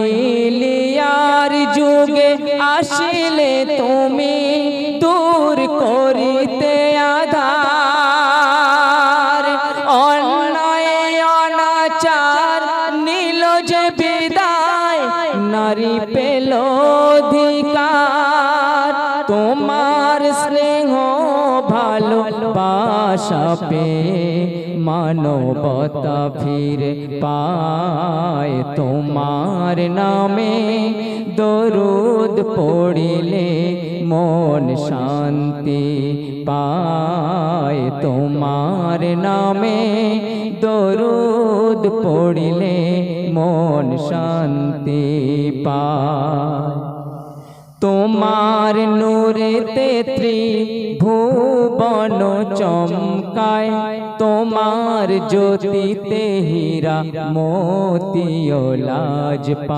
ইলিয়ার যুগে আসিলে তুমি দূর করিতে আধার, অন্যায় অনাচার নিল যে বিদায়, নারী পেল অধিকার। তোমার স্নেহ ভালোবাসা পেয়ে মানবতা ফিরে পায়। তোমার নামে দরুদ পড়িলে মন শান্তি পায়। তোমার নামে দরুদ পড়িলে মন শান্তি পায়। তোমার নূরেতে ত্রিভুবন চমকায়, তোমার জ্যোতিতে হীরা মোতিও লাজ পায়।